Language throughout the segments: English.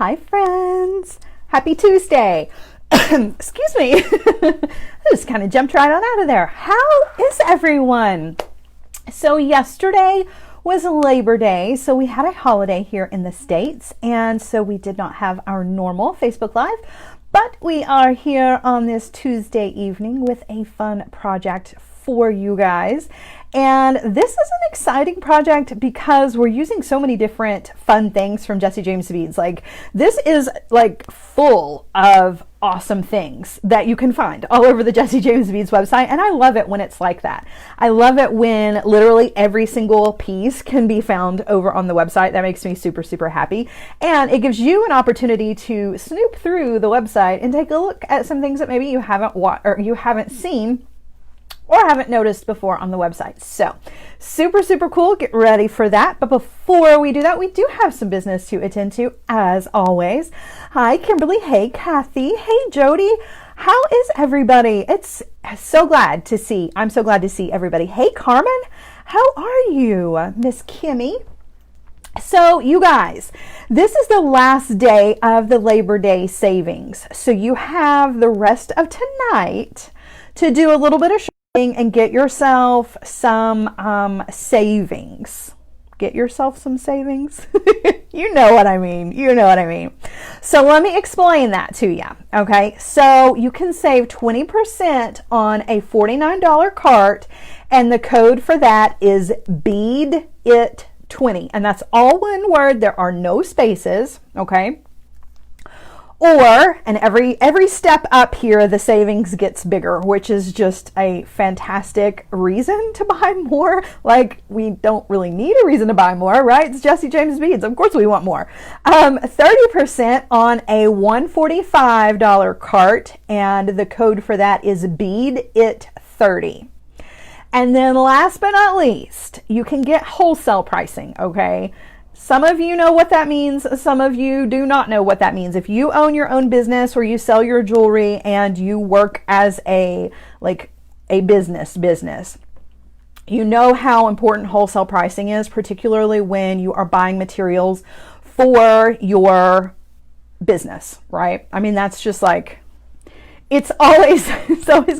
Hi friends, happy Tuesday. Excuse me, I just kind of jumped right on out of there. How is everyone? So yesterday was Labor Day, so we had a holiday here in the States, and so we did not have our normal Facebook Live, but we are here on this Tuesday evening with a fun project for you guys. And this is an exciting project because we're using so many different fun things from Jessie James Beads. Like, this is like full of awesome things that you can find all over the Jessie James Beads website, and I love it when it's like that. I love it when literally every single piece can be found over on the website. That makes me super, super happy, and it gives you an opportunity to snoop through the website and take a look at some things that maybe you haven't seen or haven't noticed before on the website. So super, super cool. Get ready for that. But before we do that, we do have some business to attend to as always. Hi, Kimberly. Hey, Kathy. Hey, Jody. How is everybody? It's so glad to see. I'm so glad to see everybody. Hey, Carmen. How are you? Miss Kimmy. So you guys, this is the last day of the Labor Day savings. So you have the rest of tonight to do a little bit of and get yourself some savings. Get yourself some savings. You know what I mean. You know what I mean. So let me explain that to you. Okay. So you can save 20% on a $49 cart, and the code for that is BEAD20. And that's all one word. There are no spaces. Okay. And every step up here, the savings gets bigger, which is just a fantastic reason to buy more. Like, we don't really need a reason to buy more, right? It's Jessie James Beads. Of course we want more. 30% on a $145 cart, and the code for that is BEAD30. And then last but not least, you can get wholesale pricing, okay? Some of you know what that means. Some of you do not know what that means. If you own your own business or you sell your jewelry and you work as a business, you know how important wholesale pricing is, particularly when you are buying materials for your business, right? I mean, that's just like, it's always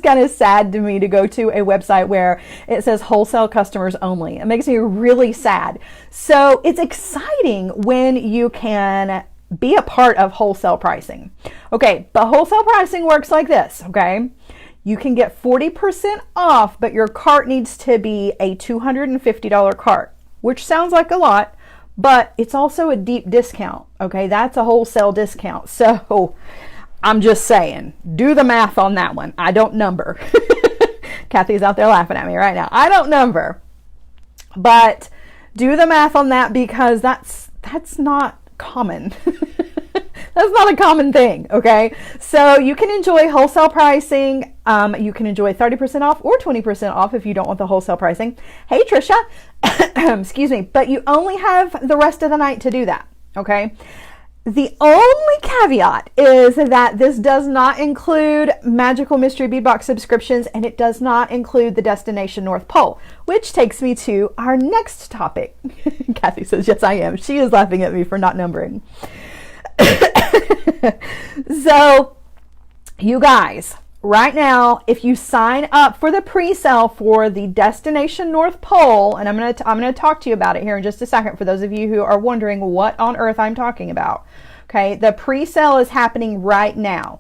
kind of sad to me to go to a website where it says wholesale customers only. It makes me really sad. So it's exciting when you can be a part of wholesale pricing. Okay, but wholesale pricing works like this, okay? You can get 40% off, but your cart needs to be a $250 cart, which sounds like a lot, but it's also a deep discount, okay? That's a wholesale discount. So I'm just saying, do the math on that one. I don't number. Kathy's out there laughing at me right now. I don't number. But do the math on that, because that's not common. That's not a common thing, okay? So you can enjoy wholesale pricing. You can enjoy 30% off or 20% off if you don't want the wholesale pricing. Hey, Trisha. Excuse me. But you only have the rest of the night to do that, okay? The only caveat is that this does not include Magical Mystery Bead Box subscriptions, and it does not include the Destination North Pole, which takes me to our next topic. Kathy says, yes, I am. She is laughing at me for not numbering. So, you guys, right now, if you sign up for the pre-sale for the Destination North Pole, and I'm gonna talk to you about it here in just a second for those of you who are wondering what on earth I'm talking about. Okay, the pre-sale is happening right now.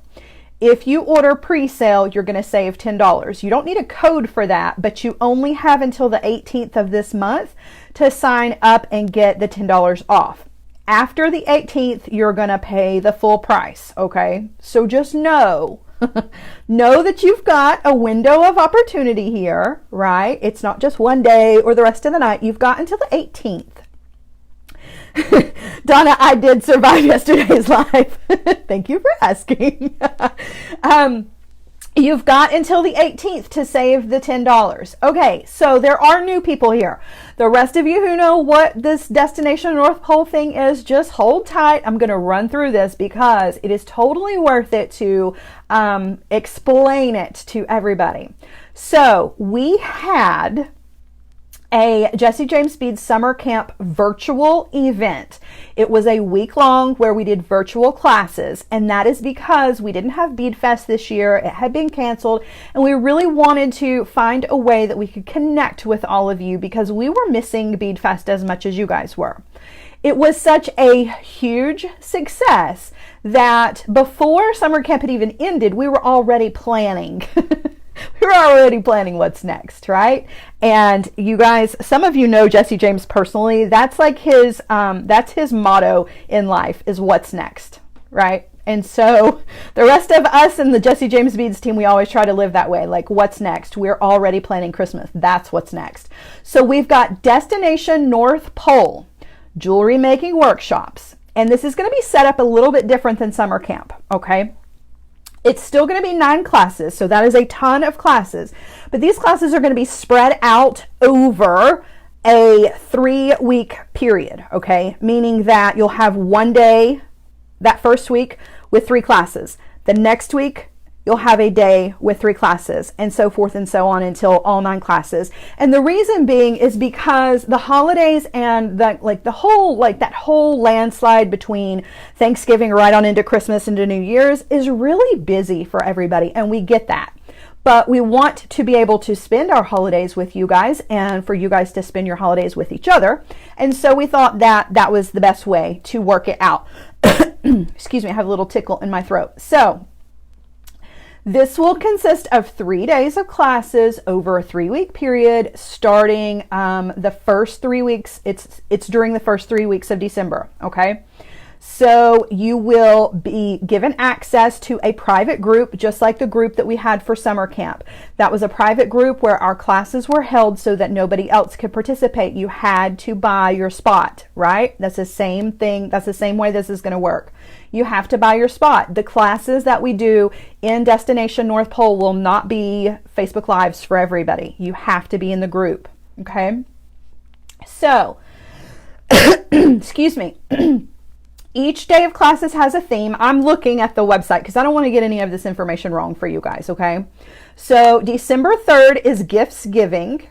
If you order pre-sale, you're gonna save $10. You don't need a code for that, but you only have until the 18th of this month to sign up and get the $10 off. After the 18th, you're gonna pay the full price, okay? So just know that you've got a window of opportunity here, right? It's not just one day or the rest of the night. You've got until the 18th. Donna, I did survive yesterday's live. Thank you for asking. You've got until the 18th to save the $10. Okay, so there are new people here. The rest of you who know what this Destination North Pole thing is, just hold tight. I'm going to run through this because it is totally worth it to explain it to everybody. So we had a Jesse James Beads Summer Camp virtual event. It was a week long where we did virtual classes, and that is because we didn't have Bead Fest this year. It had been canceled, and we really wanted to find a way that we could connect with all of you because we were missing Bead Fest as much as you guys were. It was such a huge success that before summer camp had even ended, we were already planning. We were already planning what's next, right? And you guys, some of you know Jesse James personally. That's like his motto in life is what's next, right? And so the rest of us in the Jesse James Beads team, we always try to live that way. Like, what's next? We're already planning Christmas. That's what's next. So we've got Destination North Pole jewelry making workshops. And this is going to be set up a little bit different than summer camp, okay? It's still going to be 9 classes, so that is a ton of classes. But these classes are going to be spread out over a 3-week period, okay? Meaning that you'll have one day that first week with 3 classes. The next week, you'll have a day with 3 classes, and so forth and so on until all 9 classes. And the reason being is because the holidays and that whole landslide between Thanksgiving right on into Christmas into New Year's is really busy for everybody, and we get that. But we want to be able to spend our holidays with you guys and for you guys to spend your holidays with each other. And so we thought that that was the best way to work it out. Excuse me, I have a little tickle in my throat. So this will consist of 3 days of classes over a 3-week period, starting the first 3 weeks. It's during the first 3 weeks of December, okay? So you will be given access to a private group, just like the group that we had for summer camp. That was a private group where our classes were held so that nobody else could participate. You had to buy your spot, right? That's the same thing. That's the same way this is going to work. You have to buy your spot. The classes that we do in Destination North Pole will not be Facebook Lives for everybody. You have to be in the group, okay? So, excuse me. Each day of classes has a theme. I'm looking at the website because I don't want to get any of this information wrong for you guys, okay? So December 3rd is gifts giving.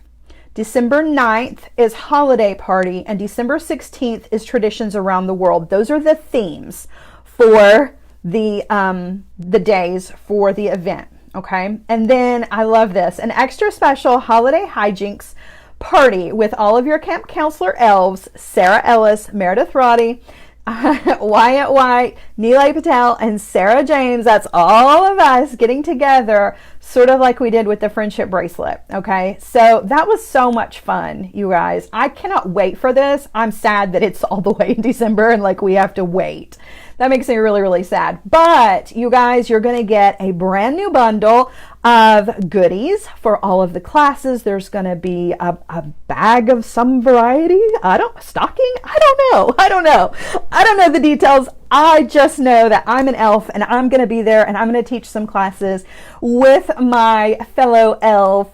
December 9th is holiday party. And December 16th is traditions around the world. Those are the themes for the days for the event, okay? And then, I love this, an extra special holiday hijinks party with all of your camp counselor elves, Sarah Ellis, Meredith Roddy, Wyatt White, Neelay Patel, and Sarah James. That's all of us getting together, sort of like we did with the friendship bracelet, okay? So that was so much fun, you guys. I cannot wait for this. I'm sad that it's all the way in December and like we have to wait. That makes me really, really sad. But you guys, you're going to get a brand new bundle of goodies for all of the classes. There's going to be a bag of some variety. Stocking? I don't know the details. I just know that I'm an elf and I'm going to be there and I'm going to teach some classes with my fellow elf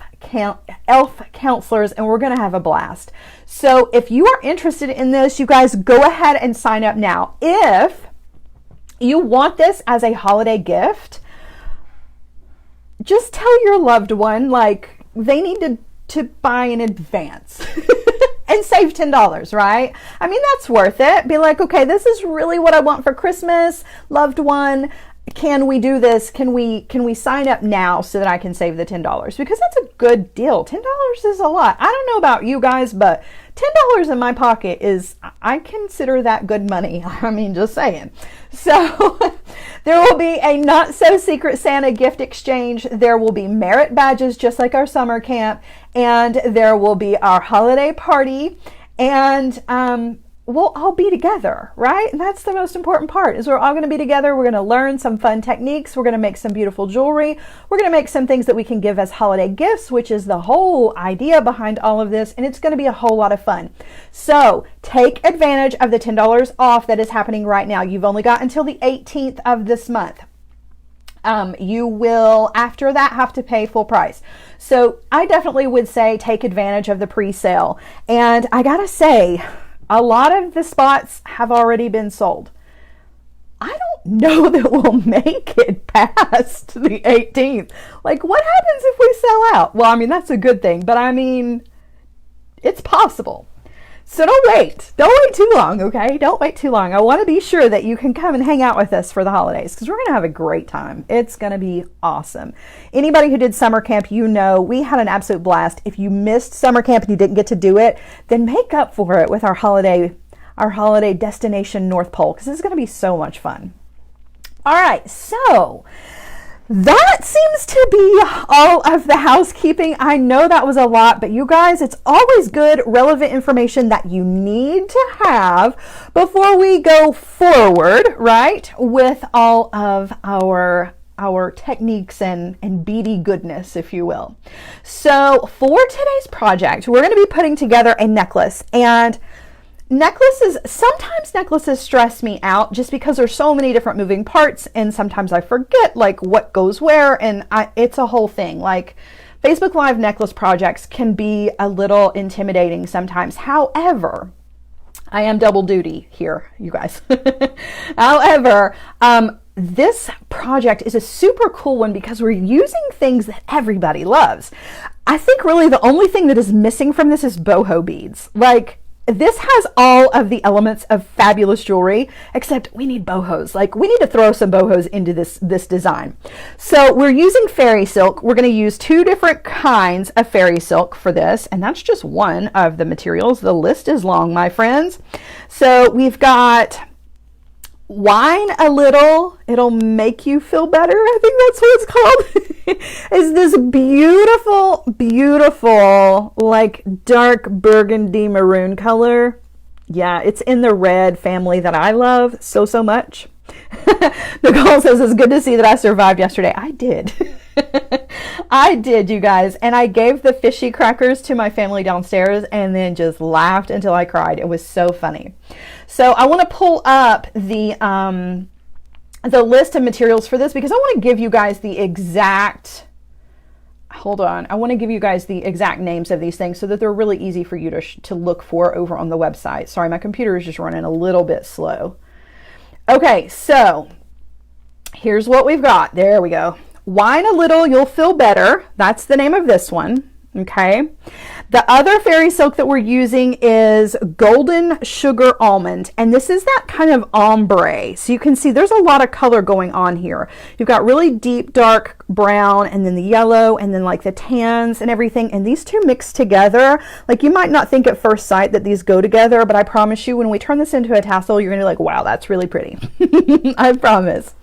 counselors, and we're going to have a blast. So if you are interested in this, you guys go ahead and sign up now. If you want this as a holiday gift, just tell your loved one, like, they need to buy in advance and save $10, right? I mean, that's worth it. Be like, okay, this is really what I want for Christmas, loved one. Can we do this? Can we sign up now so that I can save the $10? Because that's a good deal. $10 is a lot. I don't know about you guys, but $10 in my pocket I consider that good money. I mean, just saying. So there will be a not so secret Santa gift exchange. There will be merit badges, just like our summer camp. And there will be our holiday party. And we'll all be together, right? And that's the most important part, is we're all going to be together. We're going to learn some fun techniques. We're going to make some beautiful jewelry. We're going to make some things that we can give as holiday gifts, which is the whole idea behind all of this. And it's going to be a whole lot of fun. So take advantage of the $10 off that is happening right now. You've only got until the 18th of this month. You will, after that, have to pay full price. So I definitely would say take advantage of the pre-sale. And I gotta say, a lot of the spots have already been sold. I don't know that we'll make it past the 18th. Like, what happens if we sell out? Well, I mean, that's a good thing, but I mean, It's possible. So don't wait too long, okay? Don't wait too long. I want to be sure that you can come and hang out with us for the holidays, because we're going to have a great time. It's going to be awesome. Anybody who did summer camp, you know we had an absolute blast. If you missed summer camp and you didn't get to do it, then make up for it with our holiday destination North Pole, because it's going to be so much fun. All right, so that seems to be all of the housekeeping. I know that was a lot, but you guys, it's always good, relevant information that you need to have before we go forward, right, with all of our techniques and beady goodness, if you will. So for today's project, we're going to be putting together a necklace, and sometimes necklaces stress me out just because there's so many different moving parts, and sometimes I forget like what goes where, and it's a whole thing. Like Facebook Live necklace projects can be a little intimidating sometimes. However, I am double duty here, you guys. However, this project is a super cool one because we're using things that everybody loves. I think really the only thing that is missing from this is boho beads. Like, this has all of the elements of fabulous jewelry, except we need bohos. Like, we need to throw some bohos into this design. So we're using fairy silk. We're going to use 2 different kinds of fairy silk for this, and that's just one of the materials. The list is long, my friends. So we've got Wine a Little, It'll Make You Feel Better, I think that's what it's called. Is this beautiful, beautiful, like dark burgundy maroon color. Yeah, it's in the red family that I love so much. Nicole says, it's good to see that I survived yesterday. I did. I did, you guys. And I gave the fishy crackers to my family downstairs and then just laughed until I cried. It was so funny. So I want to pull up the list of materials for this because I want to give you guys the exact, hold on, I want to give you guys the exact names of these things so that they're really easy for you to look for over on the website. Sorry, my computer is just running a little bit slow. Okay, so here's what we've got. There we go. Wine a Little, You'll Feel Better. That's the name of this one. Okay. The other fairy silk that we're using is Golden Sugar Almond, and this is that kind of ombre. So you can see there's a lot of color going on here. You've got really deep dark brown, and then the yellow, and then like the tans and everything, and these two mixed together. Like, you might not think at first sight that these go together, but I promise you when we turn this into a tassel, you're gonna be like, wow, that's really pretty. I promise.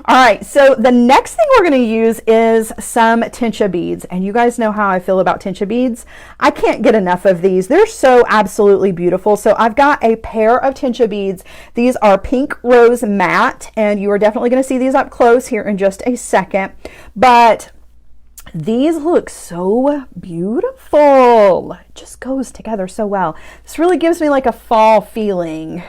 All right, so the next thing we're going to use is some Tensha beads, and you guys know how I feel about Tensha beads. I can't get enough of these. They're so absolutely beautiful. So I've got a pair of Tensha beads. These are Pink Rose Matte, and you are definitely going to see these up close here in just a second. But these look so beautiful. It just goes together so well. This really gives me like a fall feeling.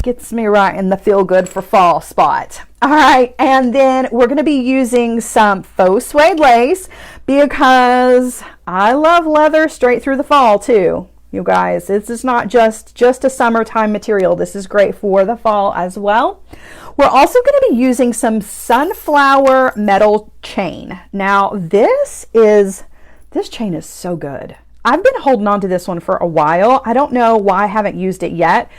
Gets me right in the feel good for fall spot. All right, and then we're going to be using some faux suede lace because I love leather straight through the fall too, you guys. This is not just a summertime material. This is great for the fall as well. We're also going to be using some sunflower metal chain. Now this chain is so good. I've been holding on to this one for a while. I don't know why I haven't used it yet.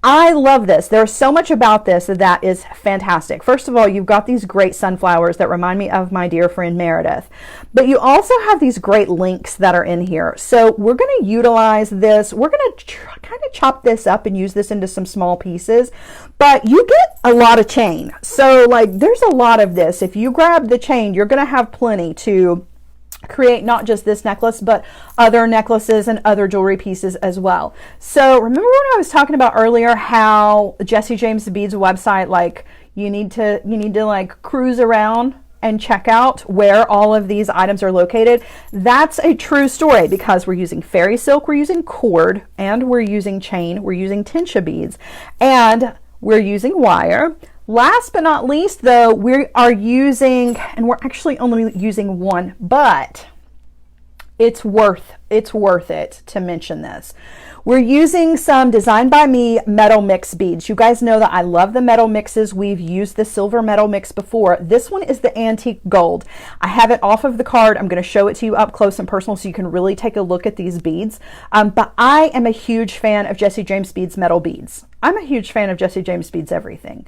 I love this. There's so much about this that is fantastic. First of all, you've got these great sunflowers that remind me of my dear friend Meredith, but you also have these great links that are in here. So we're going to utilize this. We're going to kind of chop this up and use this into some small pieces, but you get a lot of chain. So like, there's a lot of this. If you grab the chain, you're going to have plenty to create not just this necklace, but other necklaces and other jewelry pieces as well. So remember when I was talking about earlier how Jesse James Beads website, like you need to like cruise around and check out where all of these items are located? That's a true story because we're using fairy silk, we're using cord, and we're using chain, we're using Tensha beads, and we're using wire. Last but not least, though, we are using, and we're actually only using one, but it's worth it to mention this. We're using some Designed by Me metal mix beads. You guys know that I love the metal mixes. We've used the silver metal mix before. This one is the antique gold. I have it off of the card. I'm going to show it to you up close and personal so you can really take a look at these beads. But I am a huge fan of Jesse James Beads metal beads. I'm a huge fan of Jesse James Beads everything.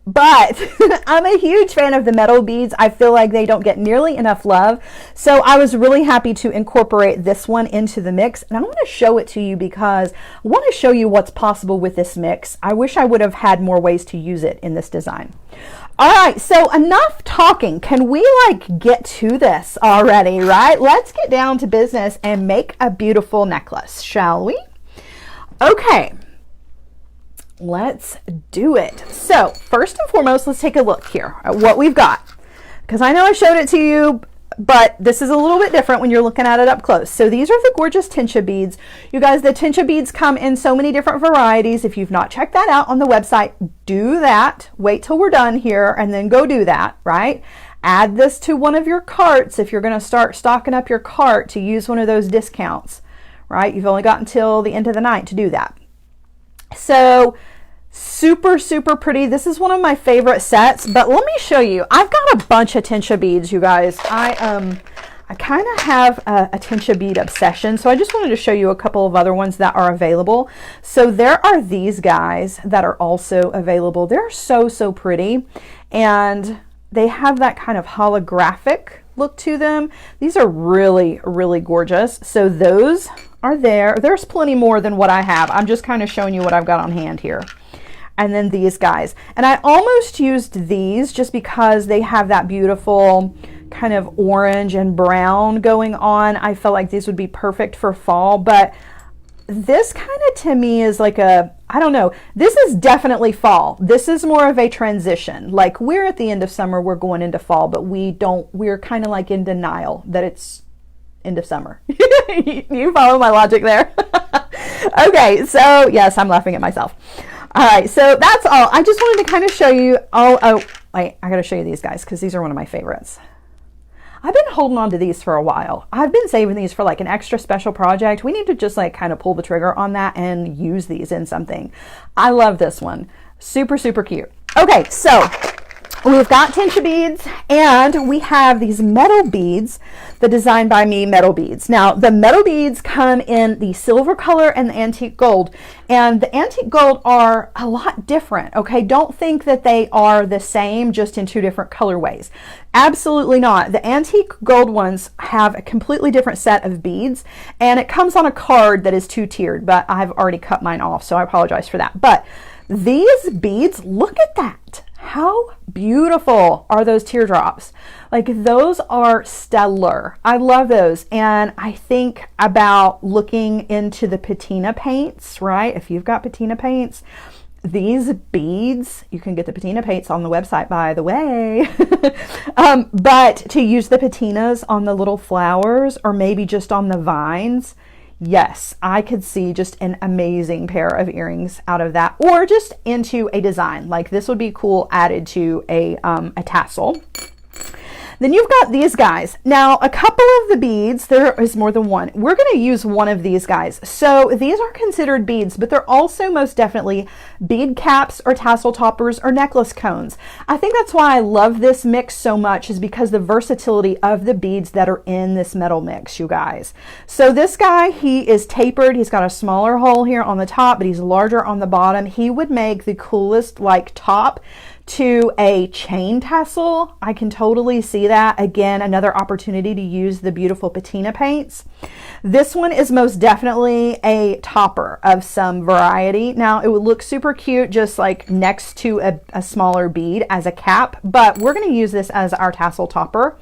But I'm a huge fan of the metal beads. I feel like they don't get nearly enough love. So I was really happy to incorporate this one into the mix. And I want to show it to you because I want to show you what's possible with this mix. I wish I would have had more ways to use it in this design. All right, so enough talking. Can we get to this already, right? Let's get down to business and make a beautiful necklace, shall we? Okay. Let's do it. So first and foremost, let's take a look here at what we've got, because I know I showed it to you, but this is a little bit different when you're looking at it up close. So these are the gorgeous Tensha beads. You guys, the Tensha beads come in so many different varieties. If you've not checked that out on the website, do that. Wait till we're done here and then go do that, right? Add this to one of your carts if you're going to start stocking up your cart to use one of those discounts, right? You've only got until the end of the night to do that. So super, super pretty. This is one of my favorite sets, but let me show you. I've got a bunch of Tensha beads, you guys. I kind of have a Tensha bead obsession, so I just wanted to show you a couple of other ones that are available. So there are these guys that are also available. They're so, so pretty, and they have that kind of holographic look to them. These are really, really gorgeous. So those are there. There's plenty more than what I have. I'm just kind of showing you what I've got on hand here. And then these guys. And I almost used these just because they have that beautiful kind of orange and brown going on. I felt like these would be perfect for fall, but this kind of to me is like a, I don't know, this is definitely fall. This is more of a transition. Like we're at the end of summer, we're going into fall, but we're kind of like in denial that it's end of summer. You follow my logic there? Okay, so yes, I'm laughing at myself. All right, so that's all. I just wanted to kind of show you. Oh, wait, I got to show you these guys because these are one of my favorites. I've been holding on to these for a while. I've been saving these for like an extra special project. We need to just like kind of pull the trigger on that and use these in something. I love this one. Super, super cute. Okay, so we've got Tensha beads and we have these metal beads, the Designed by Me metal beads. Now the metal beads come in the silver color and the antique gold, and the antique gold are a lot different. Okay, don't think that they are the same, just in two different colorways. Absolutely not. The antique gold ones have a completely different set of beads, and it comes on a card that is two-tiered, but I've already cut mine off, so I apologize for that. But these beads, look at that. How beautiful are those teardrops? Like those are stellar. I love those. And I think about looking into the patina paints, right? If you've got patina paints, these beads, you can get the patina paints on the website, by the way. But to use the patinas on the little flowers or maybe just on the vines, yes, I could see just an amazing pair of earrings out of that, or just into a design. Like this would be cool added to a tassel. Then you've got these guys. Now, a couple of the beads, there is more than one. We're going to use one of these guys. So these are considered beads, but they're also most definitely bead caps or tassel toppers or necklace cones. I think that's why I love this mix so much, is because the versatility of the beads that are in this metal mix, you guys. So this guy, he is tapered. He's got a smaller hole here on the top, but he's larger on the bottom. He would make the coolest like top to a chain tassel. I can totally see that. Again, another opportunity to use the beautiful patina paints. This one is most definitely a topper of some variety. Now, it would look super cute just like next to a smaller bead as a cap, but we're going to use this as our tassel topper.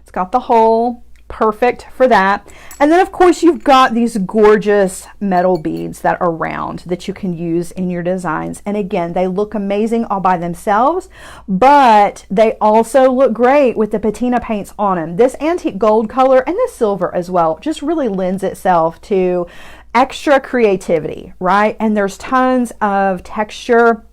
It's got the hole. Perfect for that. And then of course you've got these gorgeous metal beads that are round that you can use in your designs. And again, they look amazing all by themselves, but they also look great with the patina paints on them. This antique gold color and the silver as well just really lends itself to extra creativity, right? And there's tons of texture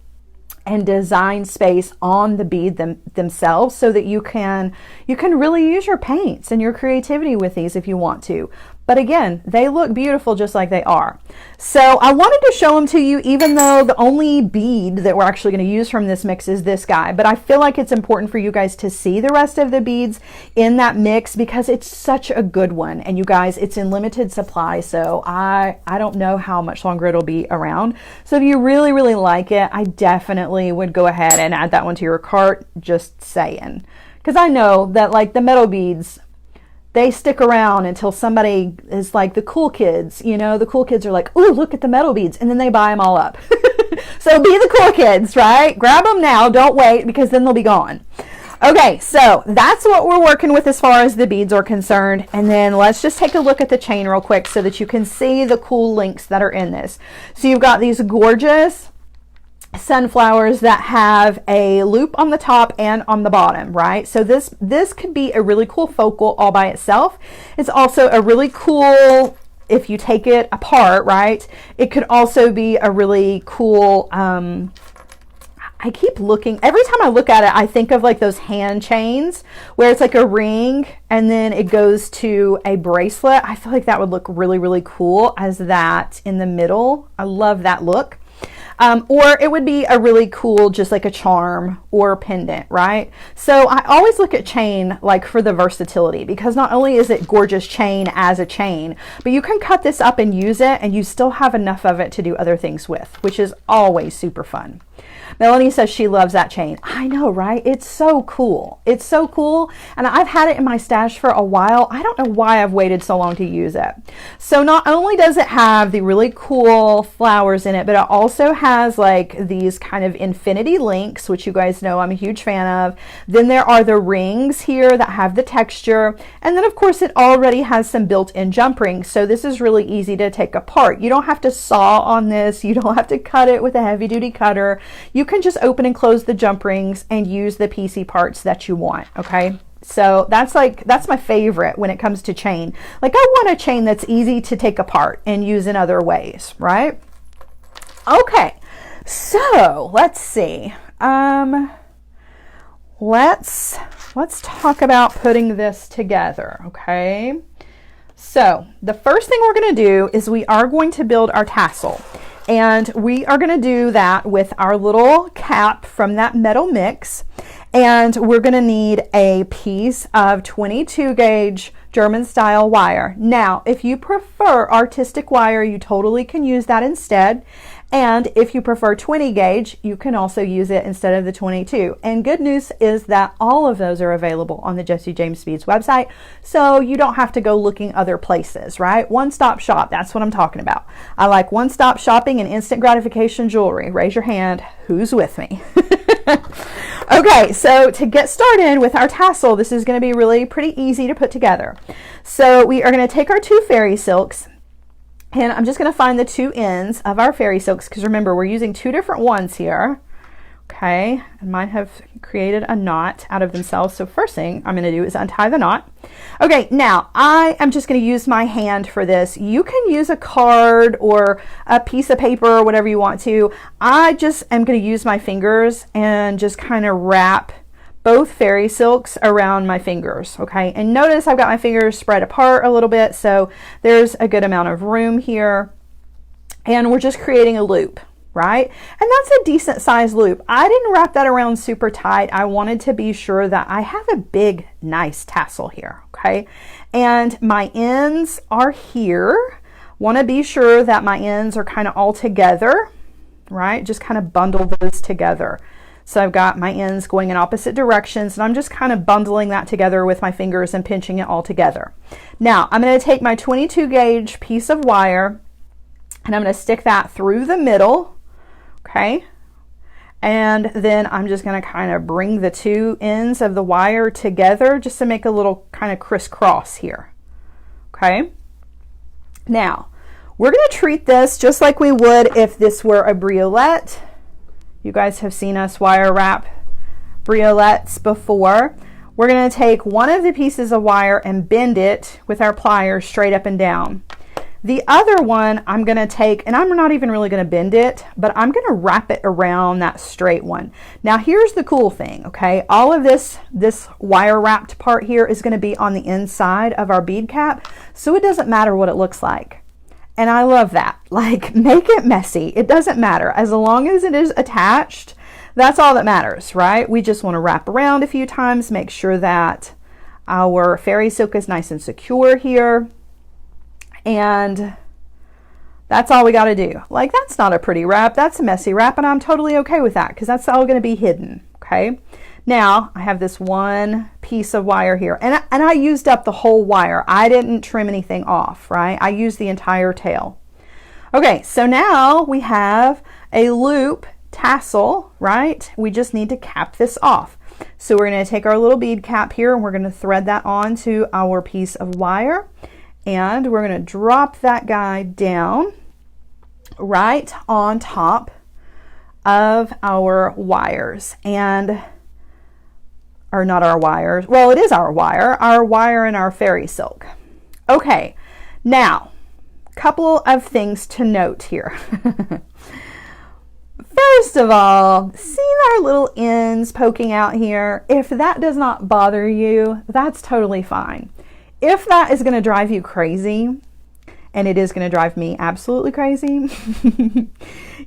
and design space on the bead themselves, so that you can really use your paints and your creativity with these if you want to. But again, they look beautiful just like they are. So I wanted to show them to you, even though the only bead that we're actually going to use from this mix is this guy. But I feel like it's important for you guys to see the rest of the beads in that mix, because it's such a good one. And you guys, it's in limited supply, so I don't know how much longer it'll be around. So if you really, really like it, I definitely would go ahead and add that one to your cart, just saying. Because I know that like the metal beads, they stick around until somebody is like the cool kids, you know, the cool kids are like, oh, look at the metal beads, and then they buy them all up. So be the cool kids, right? Grab them now, don't wait, because then they'll be gone. Okay, so that's what we're working with as far as the beads are concerned. And then let's just take a look at the chain real quick so that you can see the cool links that are in this. So you've got these gorgeous sunflowers that have a loop on the top and on the bottom, right? So this could be a really cool focal all by itself. It's also a really cool, if you take it apart, right? It could also be a really cool, I keep looking, every time I look at it, I think of like those hand chains where it's like a ring and then it goes to a bracelet. I feel like that would look really, really cool as that in the middle. I love that look. Or it would be a really cool, just like a charm or a pendant, right? So I always look at chain like for the versatility, because not only is it gorgeous chain as a chain, but you can cut this up and use it, and you still have enough of it to do other things with, which is always super fun. Melanie says she loves that chain. I know, right? It's so cool. It's so cool. And I've had it in my stash for a while. I don't know why I've waited so long to use it. So not only does it have the really cool flowers in it, but it also has like these kind of infinity links, which you guys know I'm a huge fan of. Then there are the rings here that have the texture. And then of course it already has some built-in jump rings. So this is really easy to take apart. You don't have to saw on this. You don't have to cut it with a heavy-duty cutter. You can just open and close the jump rings and use the piecey parts that you want. Okay, so that's my favorite when it comes to chain. Like, I want a chain that's easy to take apart and use in other ways, right? Okay, so let's see. Let's talk about putting this together. Okay, so the first thing we're going to do is we are going to build our tassel. And we are going to do that with our little cap from that metal mix. And we're going to need a piece of 22 gauge German style wire. Now, if you prefer artistic wire, you totally can use that instead. And if you prefer 20 gauge, you can also use it instead of the 22. And good news is that all of those are available on the Jessie James Beads website, so you don't have to go looking other places, right? One-stop shop, that's what I'm talking about. I like one-stop shopping and instant gratification jewelry. Raise your hand, who's with me? Okay, so to get started with our tassel, this is going to be really pretty easy to put together. So we are going to take our two fairy silks, and I'm just going to find the two ends of our fairy silks, because remember, we're using two different ones here. Okay, and mine have created a knot out of themselves. So first thing I'm going to do is untie the knot. Okay, now I am just going to use my hand for this. You can use a card or a piece of paper or whatever you want to. I just am going to use my fingers and just kind of wrap both fairy silks around my fingers. Okay, and notice I've got my fingers spread apart a little bit, so there's a good amount of room here, and we're just creating a loop, right? And that's a decent sized loop. I didn't wrap that around super tight. I wanted to be sure that I have a big, nice tassel here. Okay, and my ends are here. Want to be sure that my ends are kind of all together, right? Just kind of bundle those together. So I've got my ends going in opposite directions, and I'm just kind of bundling that together with my fingers and pinching it all together. Now I'm going to take my 22 gauge piece of wire, and I'm going to stick that through the middle. Okay, and then I'm just going to kind of bring the two ends of the wire together just to make a little kind of crisscross here. Okay, now we're going to treat this just like we would if this were a briolette. You guys have seen us wire wrap briolettes before. We're going to take one of the pieces of wire and bend it with our pliers straight up and down. The other one I'm going to take, and I'm not even really going to bend it, but I'm going to wrap it around that straight one. Now here's the cool thing, okay? All of this wire wrapped part here is going to be on the inside of our bead cap, so it doesn't matter what it looks like. And I love that. Like, make it messy. It doesn't matter. As long as it is attached, that's all that matters, right? We just want to wrap around a few times, make sure that our fairy silk is nice and secure here. And that's all we got to do. Like, that's not a pretty wrap. That's a messy wrap, and I'm totally okay with that because that's all going to be hidden, okay? Now, I have this one piece of wire here, and I used up the whole wire. I didn't trim anything off, right? I used the entire tail. Okay, so now we have a loop tassel, right? We just need to cap this off. So we're going to take our little bead cap here, and we're going to thread that onto our piece of wire. And we're going to drop that guy down right on top of our wires, and, or not our wires, well, it is our wire and our fairy silk. Okay, now, couple of things to note here. First of all, see our little ends poking out here? If that does not bother you, that's totally fine. If that is going to drive you crazy, and it is going to drive me absolutely crazy,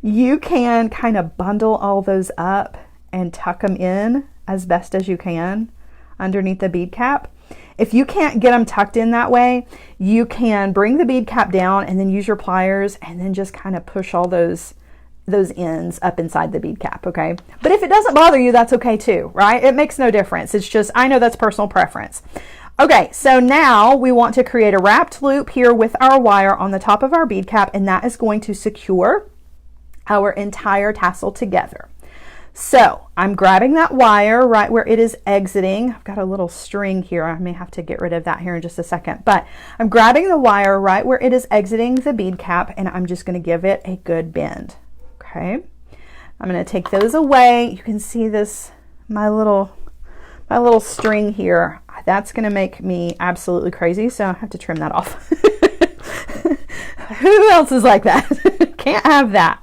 you can kind of bundle all those up and tuck them in as best as you can underneath the bead cap. If you can't get them tucked in that way, you can bring the bead cap down and then use your pliers and then just kind of push all those ends up inside the bead cap, okay? But if it doesn't bother you, that's okay too, right? It makes no difference. It's just, I know that's personal preference. Okay, so now we want to create a wrapped loop here with our wire on the top of our bead cap, and that is going to secure our entire tassel together. So I'm grabbing that wire right where it is exiting. I've got a little string here. I may have to get rid of that here in just a second, but I'm grabbing the wire right where it is exiting the bead cap, and I'm just going to give it a good bend. Okay, I'm going to take those away. You can see this, my little string here. That's going to make me absolutely crazy, so I have to trim that off. Who else is like that? Can't have that.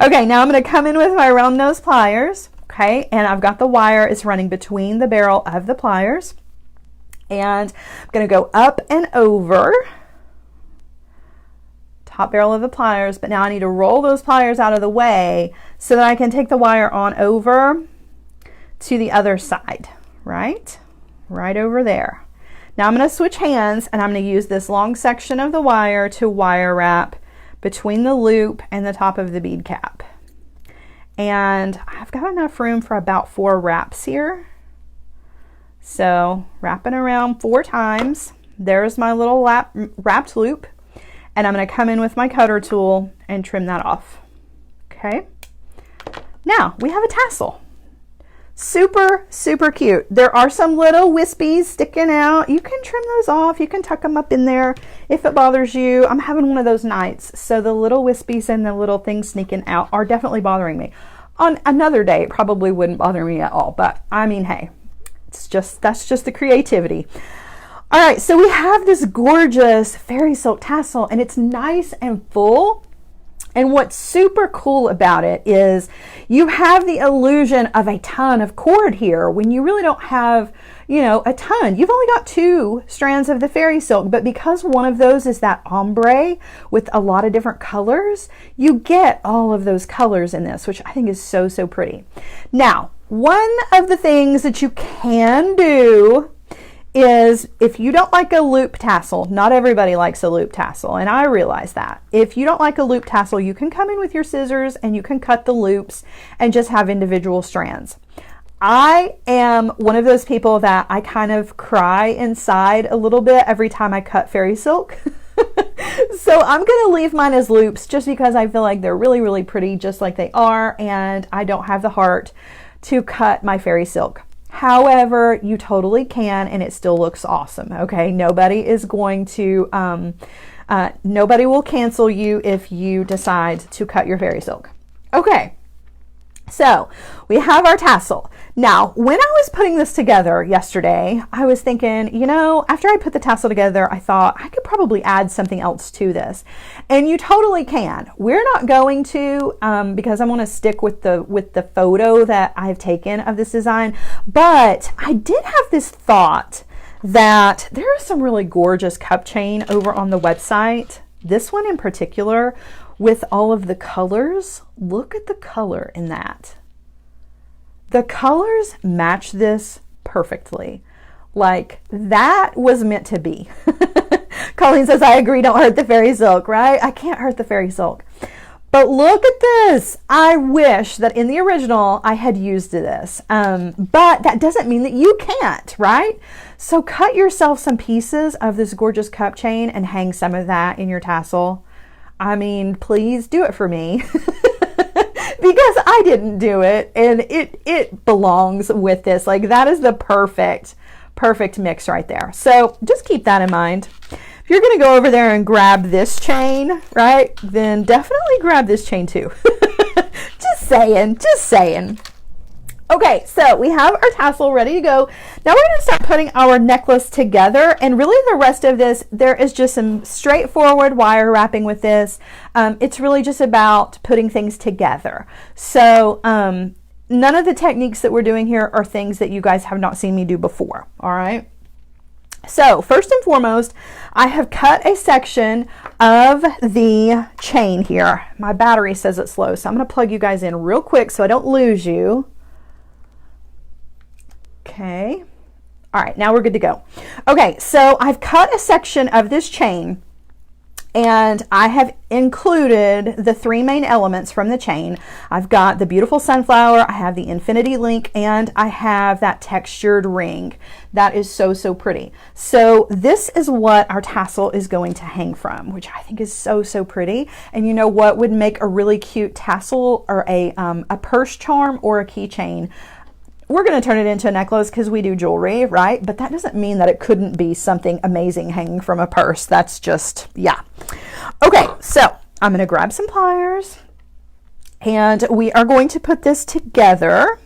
Okay, now I'm going to come in with my round nose pliers, okay, and I've got the wire is running between the barrel of the pliers, and I'm going to go up and over top barrel of the pliers, but now I need to roll those pliers out of the way so that I can take the wire on over to the other side, right over there. Now I'm going to switch hands, and I'm going to use this long section of the wire to wire wrap between the loop and the top of the bead cap. And I've got enough room for about 4 wraps here. So wrapping around 4 times. There's my little wrapped loop, and I'm going to come in with my cutter tool and trim that off. Okay. Now we have a tassel. Super, super cute. There are some little wispies sticking out. You can trim those off. You can tuck them up in there if it bothers you. I'm having one of those nights, so the little wispies and the little things sneaking out are definitely bothering me. On another day, it probably wouldn't bother me at all, but I mean, hey, that's just the creativity. All right, so we have this gorgeous fairy silk tassel, and it's nice and full. And what's super cool about it is you have the illusion of a ton of cord here when you really don't have, you know, a ton. You've only got 2 strands of the fairy silk, but because one of those is that ombre with a lot of different colors, you get all of those colors in this, which I think is so, so pretty. Now, one of the things that you can do is, if you don't like a loop tassel, not everybody likes a loop tassel, and I realize that. If you don't like a loop tassel, you can come in with your scissors and you can cut the loops and just have individual strands. I am one of those people that I kind of cry inside a little bit every time I cut fairy silk. So I'm going to leave mine as loops just because I feel like they're really, really pretty just like they are, and I don't have the heart to cut my fairy silk. However, you totally can, and it still looks awesome, okay? Nobody is going to, nobody will cancel you if you decide to cut your fairy silk. Okay, So we have our tassel. Now, when I was putting this together yesterday, I was thinking, you know, after I put the tassel together, I thought I could probably add something else to this. And you totally can. We're not going to, because I want to stick with the photo that I've taken of this design. But I did have this thought that there is some really gorgeous cup chain over on the website. This one in particular, with all of the colors. Look at the color in that. The colors match this perfectly. Like, that was meant to be. Colleen says, I agree, don't hurt the fairy silk, right? I can't hurt the fairy silk. But look at this. I wish that in the original I had used this, but that doesn't mean that you can't, right? So cut yourself some pieces of this gorgeous cup chain and hang some of that in your tassel. I mean, please do it for me. Because I didn't do it, and it belongs with this. Like, that is the perfect mix right there. So just keep that in mind. If you're going to go over there and grab this chain, right, then definitely grab this chain too. Just saying. Okay, so we have our tassel ready to go. Now we're going to start putting our necklace together, and really the rest of this, there is just some straightforward wire wrapping with this. It's really just about putting things together. So none of the techniques that we're doing here are things that you guys have not seen me do before, all right? So first and foremost, I have cut a section of the chain here. My battery says it's slow, so I'm going to plug you guys in real quick so I don't lose you. Okay. All right, now we're good to go. Okay, so I've cut a section of this chain, and I have included the three main elements from the chain. I've got the beautiful sunflower, I have the infinity link, and I have that textured ring. That is so, so pretty. So this is what our tassel is going to hang from, which I think is so, so pretty. And you know what would make a really cute tassel or a purse charm or a keychain? We're going to turn it into a necklace because we do jewelry, right? But that doesn't mean that it couldn't be something amazing hanging from a purse. That's just, yeah. Okay, so I'm going to grab some pliers, and we are going to put this together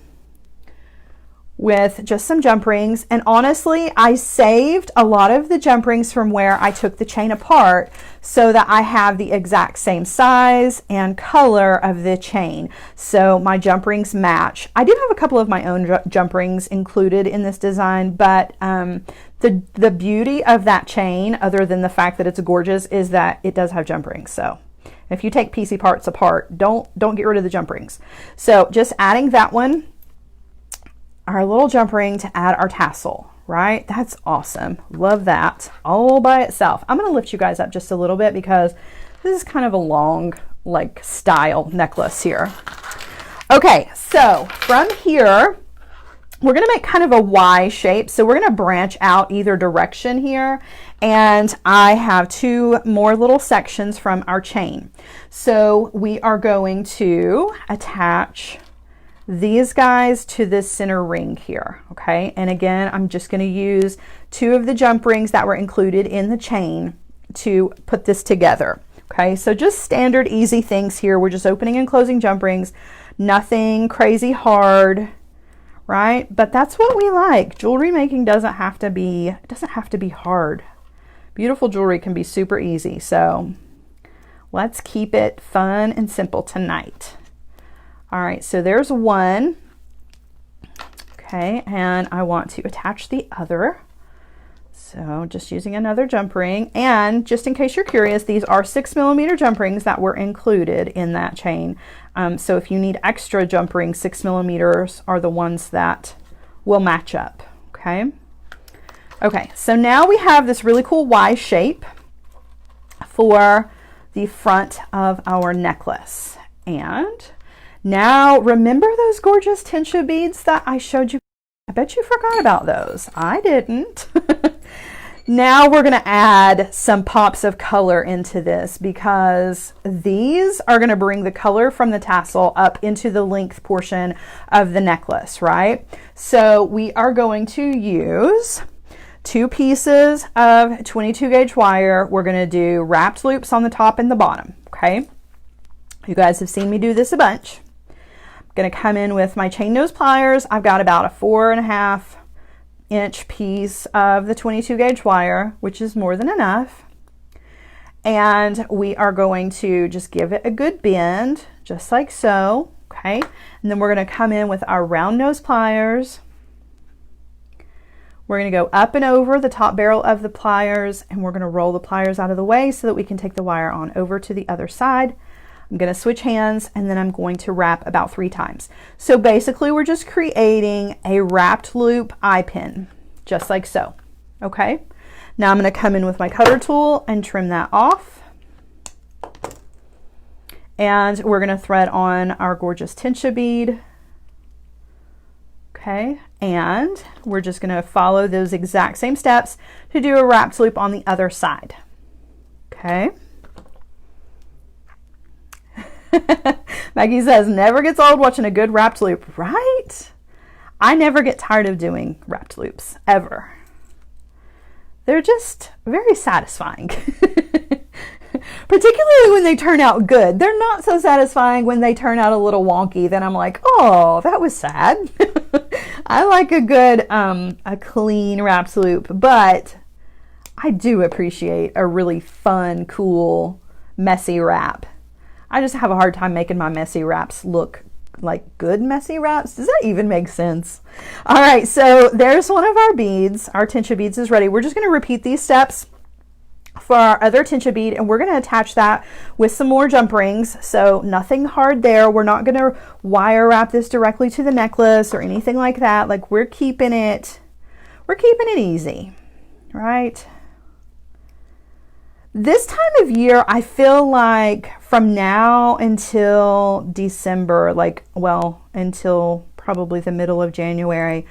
with just some jump rings. And honestly, I saved a lot of the jump rings from where I took the chain apart so that I have the exact same size and color of the chain. So my jump rings match. I do have a couple of my own jump rings included in this design, but the beauty of that chain, other than the fact that it's gorgeous, is that it does have jump rings. So if you take piecey parts apart, don't get rid of the jump rings. So just adding that one, our little jump ring, to add our tassel, right? That's awesome. Love that all by itself. I'm going to lift you guys up just a little bit because this is kind of a long, like, style necklace here. Okay, so from here, we're going to make kind of a Y shape. So we're going to branch out either direction here. And I have two more little sections from our chain. So we are going to attach these guys to this center ring here, okay? And again, I'm just going to use two of the jump rings that were included in the chain to put this together, okay? So just standard easy things here. We're just opening and closing jump rings, nothing crazy hard, right? But that's what we like. Jewelry making doesn't have to be hard. Beautiful jewelry can be super easy. So let's keep it fun and simple tonight. All right, so there's one. Okay, and I want to attach the other. So just using another jump ring. And just in case you're curious, these are 6mm jump rings that were included in that chain. So if you need extra jump rings, 6mm are the ones that will match up, okay? Okay, so now we have this really cool Y shape for the front of our necklace. And now, remember those gorgeous Tensha beads that I showed you? I bet you forgot about those. I didn't. Now we're going to add some pops of color into this because these are going to bring the color from the tassel up into the length portion of the necklace, right? So we are going to use 2 pieces of 22 gauge wire. We're going to do wrapped loops on the top and the bottom, okay? You guys have seen me do this a bunch. Going to come in with my chain nose pliers. I've got about a 4.5 inch piece of the 22 gauge wire, which is more than enough. And we are going to just give it a good bend, just like so, okay? And then we're going to come in with our round nose pliers. We're going to go up and over the top barrel of the pliers, and we're going to roll the pliers out of the way so that we can take the wire on over to the other side. I'm going to switch hands, and then I'm going to wrap about 3 times. So basically we're just creating a wrapped loop eye pin, just like so, okay? Now I'm going to come in with my cutter tool and trim that off. And we're going to thread on our gorgeous Tensha bead. Okay, and we're just going to follow those exact same steps to do a wrapped loop on the other side. Okay. Maggie says, never gets old watching a good wrapped loop, right? I never get tired of doing wrapped loops, ever. They're just very satisfying. Particularly when they turn out good. They're not so satisfying when they turn out a little wonky. Then I'm like, oh, that was sad. I like a good, a clean wrapped loop, but I do appreciate a really fun, cool, messy wrap. I just have a hard time making my messy wraps look like good messy wraps. Does that even make sense? All right, so there's one of our beads. Our Tensha beads is ready. We're just going to repeat these steps for our other Tensha bead, and we're going to attach that with some more jump rings. So nothing hard there. We're not going to wire wrap this directly to the necklace or anything like that. Like we're keeping it easy, right? This time of year, I feel like from now until December, until probably the middle of January,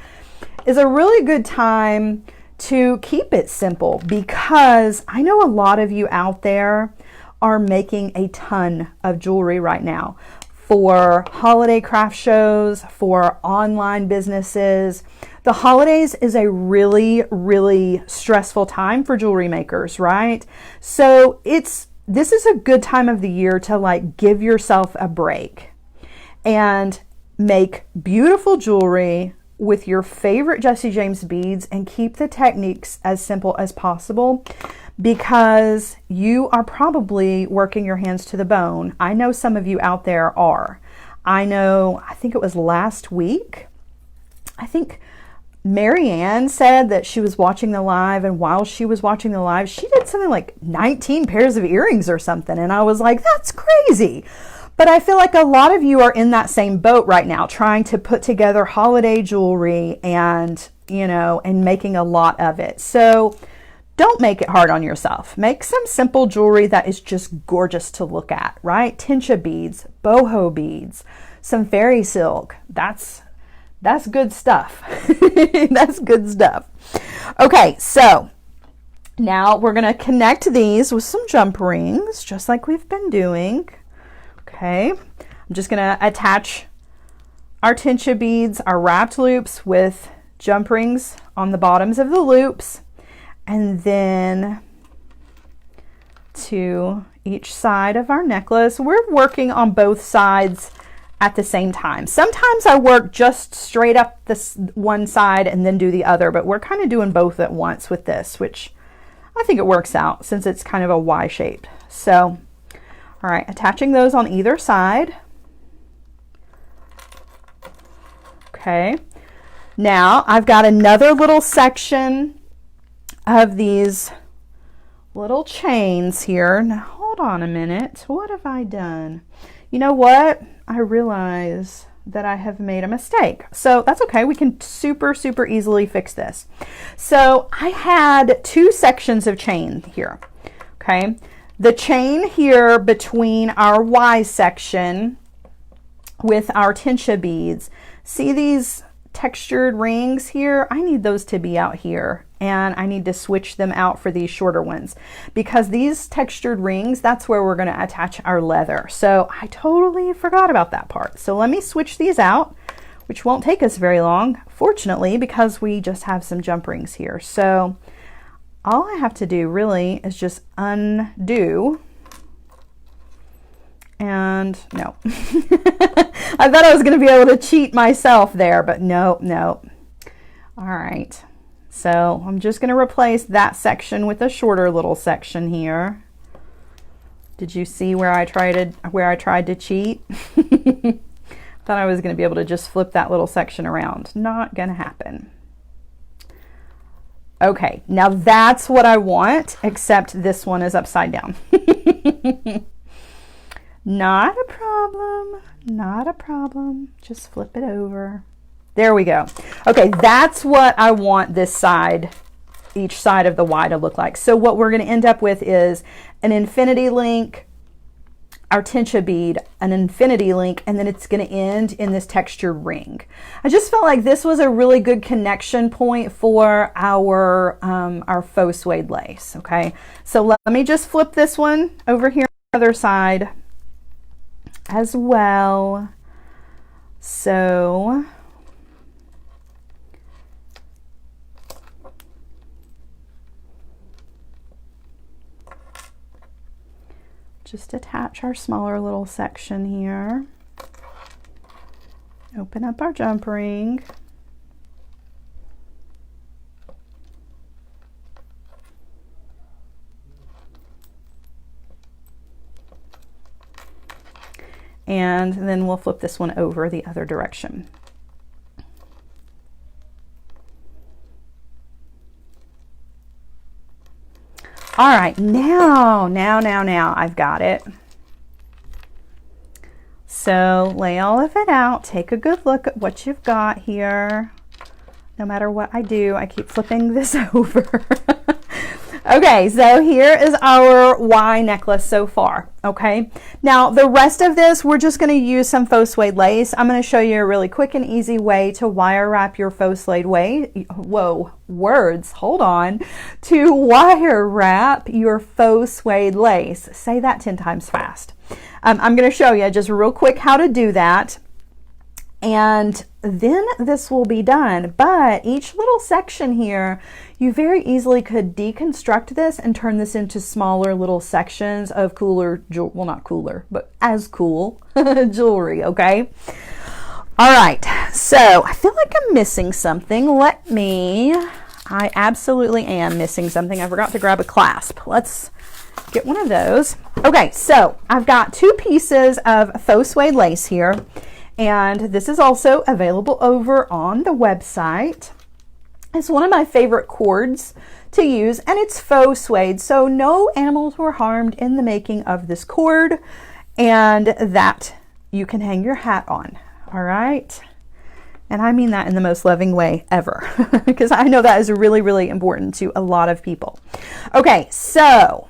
is a really good time to keep it simple, because I know a lot of you out there are making a ton of jewelry right now for holiday craft shows, for online businesses. The holidays is a really, really stressful time for jewelry makers, right? So this is a good time of the year to like give yourself a break and make beautiful jewelry with your favorite Jessie James beads and keep the techniques as simple as possible, because you are probably working your hands to the bone. I know some of you out there are. I think it was last week, I think Marianne said that she was watching the live, and while she was watching the live, she did something like 19 pairs of earrings or something. And I was like, that's crazy. But I feel like a lot of you are in that same boat right now, trying to put together holiday jewelry and, and making a lot of it. So don't make it hard on yourself. Make some simple jewelry that is just gorgeous to look at, right? Tensha beads, boho beads, some fairy silk. That's good stuff. That's good stuff. Okay, so now we're going to connect these with some jump rings, just like we've been doing. Okay, I'm just going to attach our Tensha beads, our wrapped loops, with jump rings on the bottoms of the loops, and then to each side of our necklace. We're working on both sides at the same time. Sometimes I work just straight up this one side and then do the other, but we're kind of doing both at once with this, which I think it works out since it's kind of a Y shape. So, all right, attaching those on either side. Okay, now I've got another little section of these little chains here. Now, hold on a minute. What have I done? You know what? I realize that I have made a mistake. So that's okay. We can super easily fix this. So I had 2 sections of chain here. Okay. The chain here between our Y section with our Tensha beads. See these textured rings here? I need those to be out here, and I need to switch them out for these shorter ones, because these textured rings, that's where we're going to attach our leather. So I totally forgot about that part. So let me switch these out, which won't take us very long, fortunately, because we just have some jump rings here. So all I have to do really is just undo And no. I thought I was going to be able to cheat myself there, but no, no. All right. So I'm just going to replace that section with a shorter little section here. Did you see where I tried to cheat? Thought I was going to be able to just flip that little section around. Not going to happen. Okay, now that's what I want, except this one is upside down. Not a problem, not a problem. Just flip it over. There we go. Okay, that's what I want this side, each side of the Y to look like. So what we're going to end up with is an infinity link, our Tensha bead, an infinity link, and then it's going to end in this textured ring. I just felt like this was a really good connection point for our faux suede lace. Okay, so let me just flip this one over here on the other side as well. So just attach our smaller little section here. Open up our jump ring. And then we'll flip this one over the other direction. All right, now I've got it. So lay all of it out, take a good look at what you've got here. No matter what I do, I keep flipping this over. Okay, so here is our Y necklace so far, okay? Now, the rest of this, we're just gonna use some faux suede lace. I'm gonna show you a really quick and easy way to wire wrap your faux suede to wire wrap your faux suede lace. Say that 10 times fast. I'm gonna show you just real quick how to do that. And then this will be done. But each little section here, you very easily could deconstruct this and turn this into smaller little sections of cooler, well, not cooler, but as cool jewelry, okay? All right, so I feel like I'm missing something. I absolutely am missing something. I forgot to grab a clasp. Let's get one of those. Okay, so I've got 2 pieces of faux suede lace here. And this is also available over on the website. It's one of my favorite cords to use, and it's faux suede, so no animals were harmed in the making of this cord, and that you can hang your hat on. All right, and I mean that in the most loving way ever, because I know that is really, really important to a lot of people. Okay, so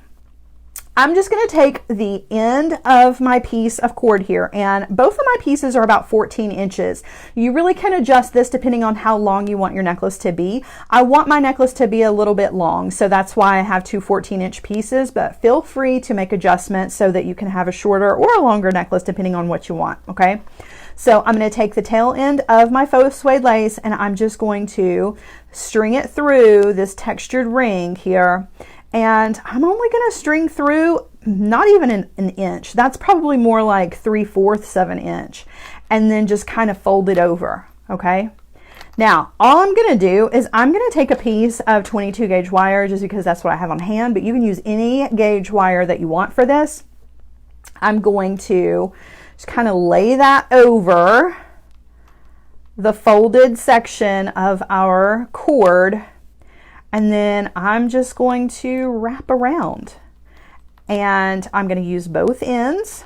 I'm just going to take the end of my piece of cord here, and both of my pieces are about 14 inches. You really can adjust this depending on how long you want your necklace to be. I want my necklace to be a little bit long, so that's why I have 2 14-inch pieces, but feel free to make adjustments so that you can have a shorter or a longer necklace depending on what you want, okay? So I'm going to take the tail end of my faux suede lace, and I'm just going to string it through this textured ring here. And I'm only going to string through not even an inch. That's probably more like 3/4 of an inch. And then just kind of fold it over, okay? Now, all I'm going to do is I'm going to take a piece of 22 gauge wire just because that's what I have on hand, but you can use any gauge wire that you want for this. I'm going to just kind of lay that over the folded section of our cord. And then I'm just going to wrap around, and I'm going to use both ends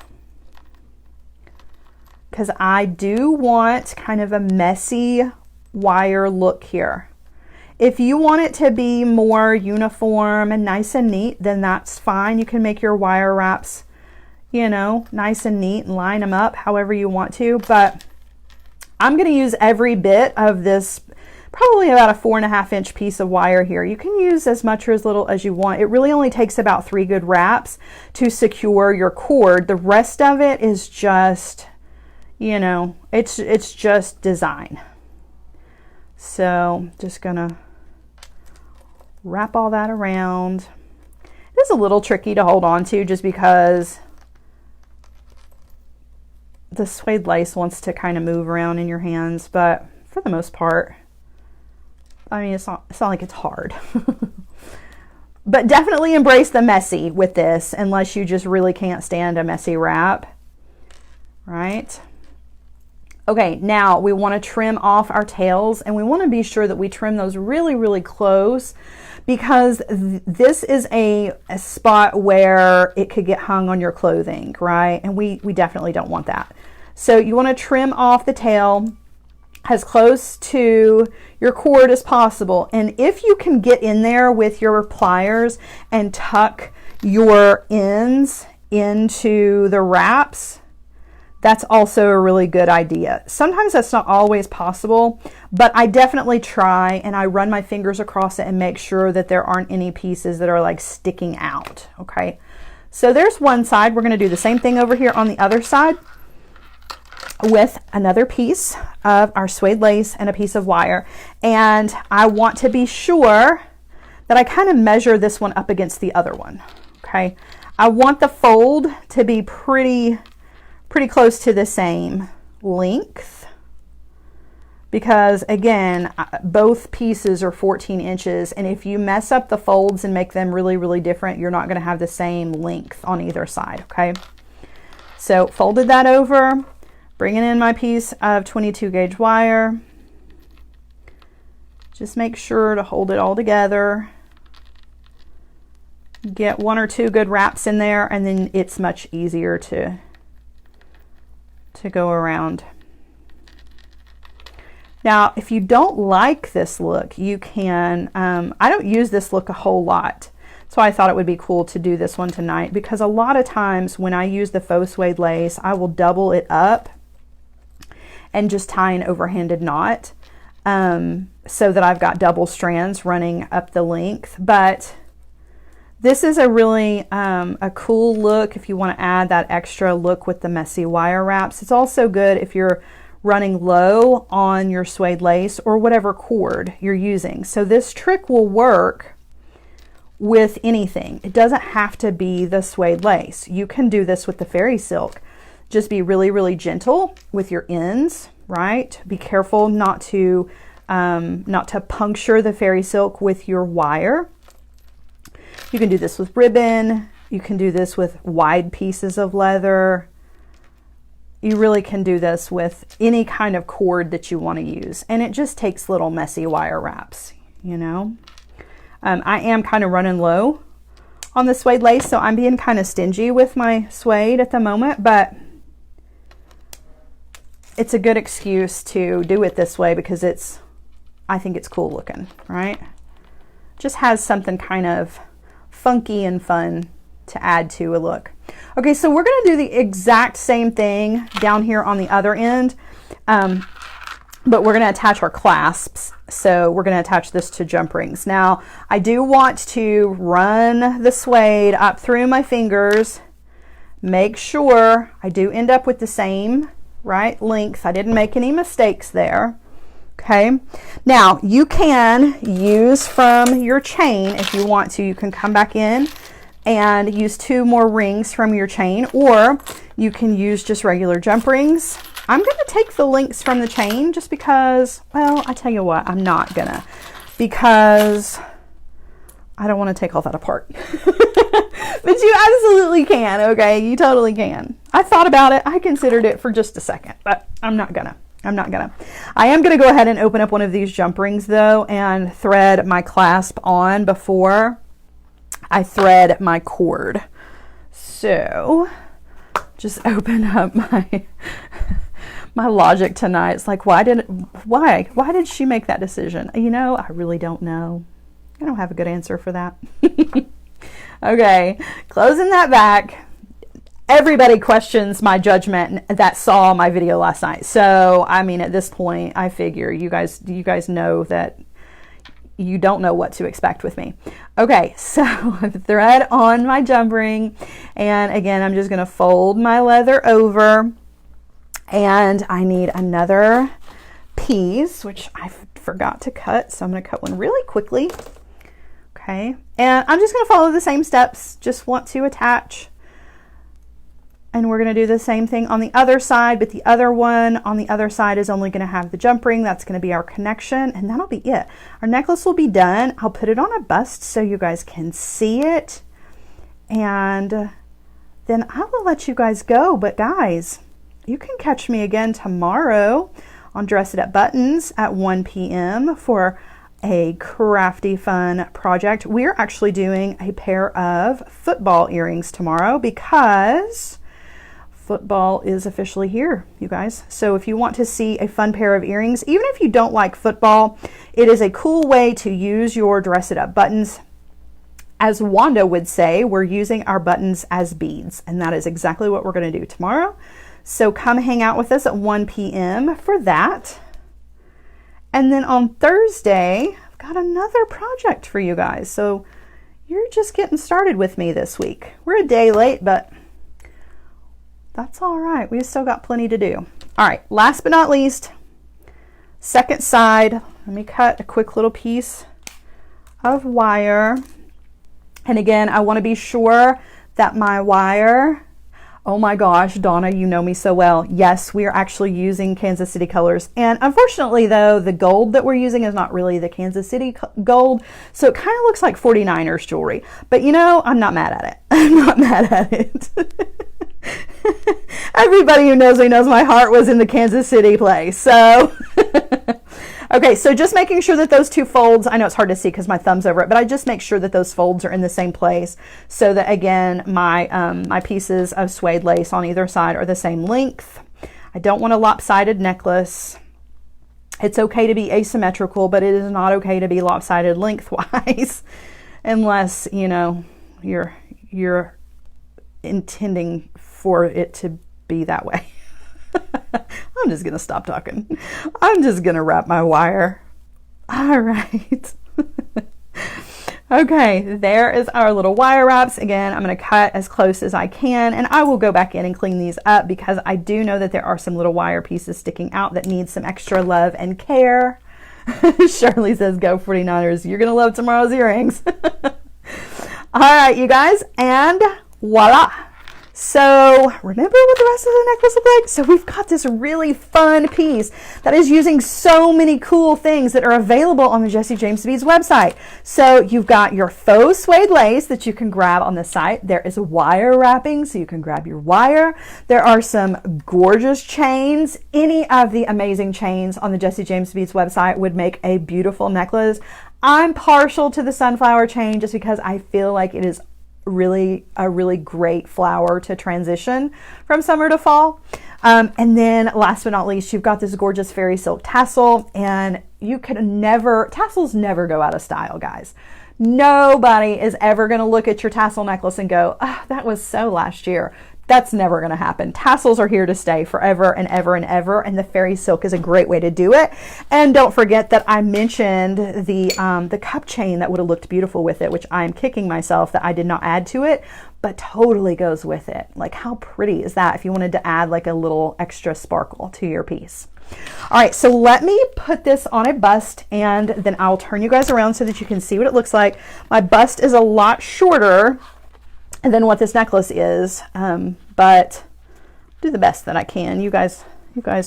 because I do want kind of a messy wire look here. If you want it to be more uniform and nice and neat, then that's fine. You can make your wire wraps, you know, nice and neat and line them up however you want to, but I'm going to use every bit of this, probably about a 4.5 inch piece of wire here. You can use as much or as little as you want. It really only takes about 3 good wraps to secure your cord. The rest of it is just, you know, it's just design. So just gonna wrap all that around. It is a little tricky to hold on to just because the suede lace wants to kind of move around in your hands, but for the most part, I mean, it's not like it's hard. But definitely embrace the messy with this, unless you just really can't stand a messy wrap, right? Okay, now we want to trim off our tails, and we want to be sure that we trim those really, really close, because this is a spot where it could get hung on your clothing, right? And we definitely don't want that. So you want to trim off the tail as close to your cord as possible. And if you can get in there with your pliers and tuck your ends into the wraps, that's also a really good idea. Sometimes that's not always possible, but I definitely try, and I run my fingers across it and make sure that there aren't any pieces that are like sticking out. Okay, so there's one side. We're going to do the same thing over here on the other side with another piece of our suede lace and a piece of wire. And I want to be sure that I kind of measure this one up against the other one. Okay, I want the fold to be pretty close to the same length, because again, both pieces are 14 inches, and if you mess up the folds and make them really, really different, you're not going to have the same length on either side. Okay, so folded that over, bringing in my piece of 22 gauge wire. Just make sure to hold it all together. Get one or two good wraps in there, and then it's much easier to go around. Now, if you don't like this look, you can, I don't use this look a whole lot, so I thought it would be cool to do this one tonight, because a lot of times when I use the faux suede lace, I will double it up and just tie an overhanded knot, so that I've got double strands running up the length. But this is a really a cool look if you want to add that extra look with the messy wire wraps. It's also good if you're running low on your suede lace or whatever cord you're using. So this trick will work with anything. It doesn't have to be the suede lace. You can do this with the fairy silk. Just be really, really gentle with your ends, right? Be careful not to puncture the fairy silk with your wire. You can do this with ribbon. You can do this with wide pieces of leather. You really can do this with any kind of cord that you want to use. And it just takes little messy wire wraps, you know. I am kind of running low on the suede lace, so I'm being kind of stingy with my suede at the moment, but it's a good excuse to do it this way, because I think it's cool looking, right? Just has something kind of funky and fun to add to a look. Okay, so we're going to do the exact same thing down here on the other end, but we're going to attach our clasps. So we're going to attach this to jump rings. Now, I do want to run the suede up through my fingers, make sure I do end up with the same right length. I didn't make any mistakes there. Okay, now you can use from your chain if you want to. You can come back in and use 2 more rings from your chain, or you can use just regular jump rings. I'm going to take the links from the chain just because, well, I tell you what, I'm not gonna, because I don't want to take all that apart. But you absolutely can, okay? You totally can. I thought about it. I considered it for just a second, but I'm not gonna. I am gonna go ahead and open up one of these jump rings though and thread my clasp on before I thread my cord. So just open up my logic tonight. It's like, why did she make that decision? You know, I really don't know. I don't have a good answer for that. Okay, closing that back. Everybody questions my judgment that saw my video last night. So, I mean, at this point, I figure you guys know that you don't know what to expect with me. Okay, so I've thread on my jump ring, and again, I'm just going to fold my leather over, and I need another piece, which I forgot to cut, so I'm going to cut one really quickly. Okay, and I'm just going to follow the same steps. Just want to attach And we're going to do the same thing on the other side, but the other one on the other side is only going to have the jump ring. That's going to be our connection, and that'll be it. Our necklace will be done. I'll put it on a bust so you guys can see it, and then I will let you guys go. But guys, you can catch me again tomorrow on Dress It Up Buttons at 1 p.m. for a crafty fun project. We're actually doing a pair of football earrings tomorrow because football is officially here, you guys. So if you want to see a fun pair of earrings, even if you don't like football, it is a cool way to use your Dress It Up buttons. As Wanda would say, we're using our buttons as beads, and that is exactly what we're going to do tomorrow. So come hang out with us at 1 p.m. for that. And then on Thursday, I've got another project for you guys. So you're just getting started with me this week. We're a day late, but that's all right. We've still got plenty to do. All right, last but not least, second side. Let me cut a quick little piece of wire. And again, I want to be sure that my wire, oh my gosh, Donna, you know me so well. Yes, we are actually using Kansas City colors. And unfortunately, though, the gold that we're using is not really the Kansas City gold. So it kind of looks like 49ers jewelry. But you know, I'm not mad at it. I'm not mad at it. Everybody who knows me knows my heart was in the Kansas City place. So, okay, so just making sure that those two folds, I know it's hard to see because my thumb's over it, but I just make sure that those folds are in the same place so that, again, my, my pieces of suede lace on either side are the same length. I don't want a lopsided necklace. It's okay to be asymmetrical, but it is not okay to be lopsided lengthwise unless, you know, you're intending for it to be that way. I'm just gonna stop talking. I'm just gonna wrap my wire. All right. Okay, there is our little wire wraps. Again, I'm gonna cut as close as I can, and I will go back in and clean these up because I do know that there are some little wire pieces sticking out that need some extra love and care. Shirley says, go 49ers. You're gonna love tomorrow's earrings. All right, you guys, and voila. So remember what the rest of the necklace looked like? So we've got this really fun piece that is using so many cool things that are available on the Jessie James Beads website. So you've got your faux suede lace that you can grab on the site. There is wire wrapping, so you can grab your wire. There are some gorgeous chains. Any of the amazing chains on the Jessie James Beads website would make a beautiful necklace. I'm partial to the sunflower chain just because I feel like it is really a really great flower to transition from summer to fall. And then last but not least, you've got this gorgeous fairy silk tassel, and you can never, tassels never go out of style, guys. Nobody is ever going to look at your tassel necklace and go, oh, that was so last year. That's never going to happen. Tassels are here to stay forever and ever and ever, and the fairy silk is a great way to do it. And don't forget that I mentioned the cup chain that would have looked beautiful with it, which I'm kicking myself that I did not add to it, but totally goes with it. Like, how pretty is that if you wanted to add like a little extra sparkle to your piece? All right, so let me put this on a bust, and then I'll turn you guys around so that you can see what it looks like. My bust is a lot shorter than what this necklace is, but do the best that I can. You guys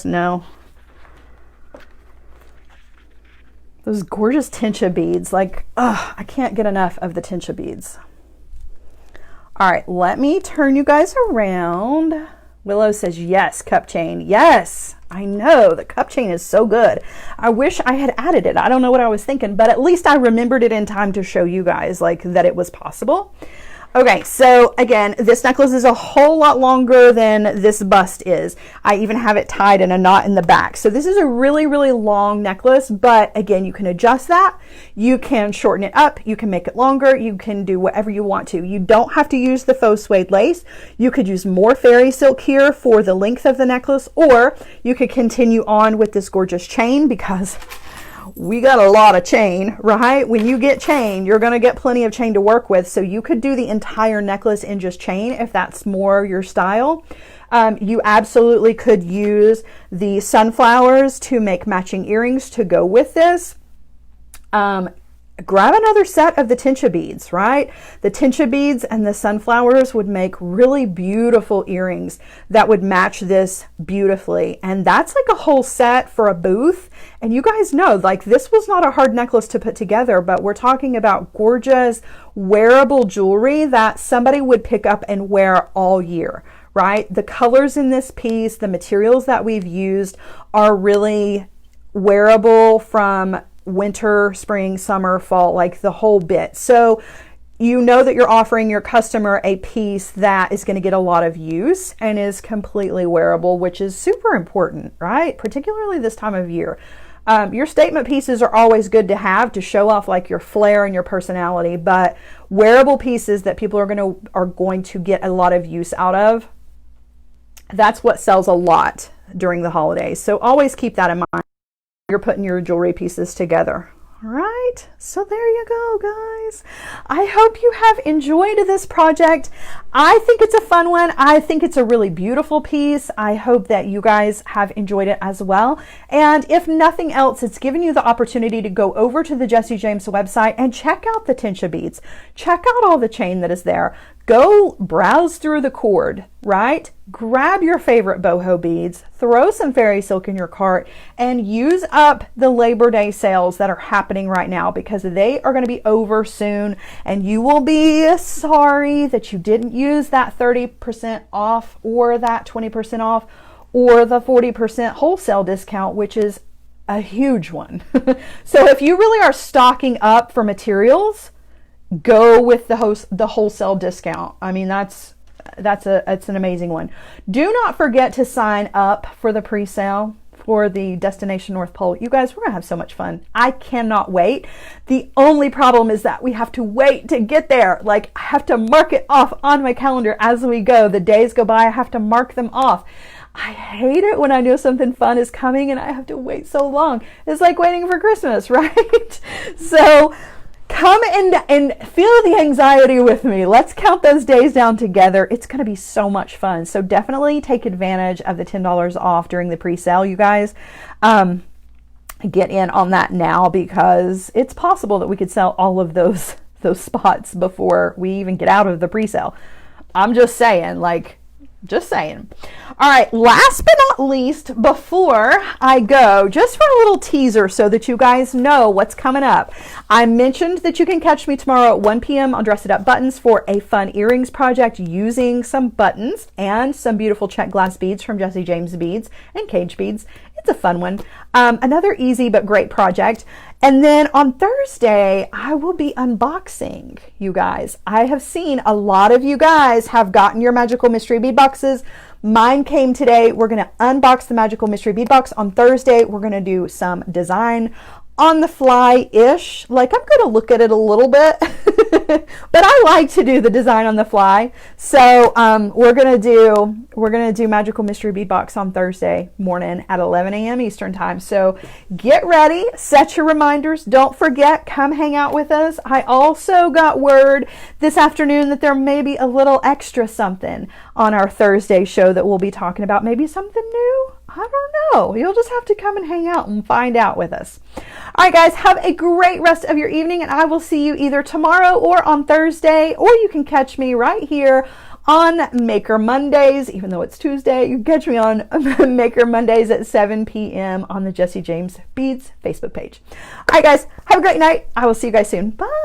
know those gorgeous Tensha beads. Like, oh, I can't get enough of the Tensha beads. All right, let me turn you guys around. Willow says yes, cup chain. Yes, I know the cup chain is so good. I wish I had added it. I don't know what I was thinking, but at least I remembered it in time to show you guys like that it was possible. Okay, so again, this necklace is a whole lot longer than this bust is. I even have it tied in a knot in the back. So this is a really, really long necklace, but again, you can adjust that. You can shorten it up. You can make it longer. You can do whatever you want to. You don't have to use the faux suede lace. You could use more fairy silk here for the length of the necklace, or you could continue on with this gorgeous chain because we got a lot of chain, right? When you get chain, you're going to get plenty of chain to work with. So you could do the entire necklace in just chain if that's more your style. You absolutely could use the sunflowers to make matching earrings to go with this. grab another set of the Tensha beads, right? The Tensha beads and the sunflowers would make really beautiful earrings that would match this beautifully. And that's like a whole set for a booth. And you guys know, like, this was not a hard necklace to put together, but we're talking about gorgeous wearable jewelry that somebody would pick up and wear all year, right? The colors in this piece, the materials that we've used are really wearable from winter, spring, summer, fall, like the whole bit. So you know that you're offering your customer a piece that is going to get a lot of use and is completely wearable, which is super important, right? Particularly this time of year. Your statement pieces are always good to have to show off like your flair and your personality, but wearable pieces that people are going to get a lot of use out of, that's what sells a lot during the holidays. So always keep that in mind. You're putting your jewelry pieces together. All right, so there you go, guys. I hope you have enjoyed this project. I think it's a fun one. I think it's a really beautiful piece. I hope that you guys have enjoyed it as well. And if nothing else, it's given you the opportunity to go over to the Jessie James website and check out the Tensha beads. Check out all the chain that is there. Go browse through the cord, right? Grab your favorite boho beads, throw some Fairy Silk in your cart, and use up the Labor Day sales that are happening right now, because they are going to be over soon, and you will be sorry that you didn't use that 30% off or that 20% off or the 40% wholesale discount, which is a huge one. So if you really are stocking up for materials, go with the wholesale discount. I mean, it's an amazing one. Do not forget to sign up for the pre-sale for the Destination North Pole. You guys, we're gonna have so much fun. I cannot wait. The only problem is that we have to wait to get there. Like, I have to mark it off on my calendar as we go. The days go by, I have to mark them off. I hate it when I know something fun is coming and I have to wait so long. It's like waiting for Christmas, right? So come and feel the anxiety with me. Let's count those days down together. It's going to be so much fun. So definitely take advantage of the $10 off during the pre-sale, you guys. Get in on that now, because it's possible that we could sell all of those spots before we even get out of the pre-sale. I'm just saying, like, just saying. All right, last but not least, before I go, just for a little teaser so that you guys know what's coming up. I mentioned that you can catch me tomorrow at 1 p.m. on Dress It Up Buttons for a fun earrings project using some buttons and some beautiful check glass beads from Jessie James Beads and Cage Beads. It's a fun one. Another easy but great project. And then on Thursday, I will be unboxing, you guys. I have seen a lot of you guys have gotten your Magical Mystery Bead boxes. Mine came today. We're going to unbox the Magical Mystery Bead box. On Thursday, we're going to do some design on the fly-ish. Like, I'm going to look at it a little bit, but I like to do the design on the fly. So we're gonna do Magical Mystery Bead Box on Thursday morning at 11 a.m. Eastern time. So get ready, set your reminders. Don't forget, come hang out with us. I also got word this afternoon that there may be a little extra something on our Thursday show that we'll be talking about. Maybe something new. I don't know. You'll just have to come and hang out and find out with us. All right, guys, have a great rest of your evening, and I will see you either tomorrow or on Thursday, or you can catch me right here on Maker Mondays. Even though it's Tuesday, you can catch me on Maker Mondays at 7 p.m. on the Jessie James Beads Facebook page. All right, guys, have a great night. I will see you guys soon. Bye.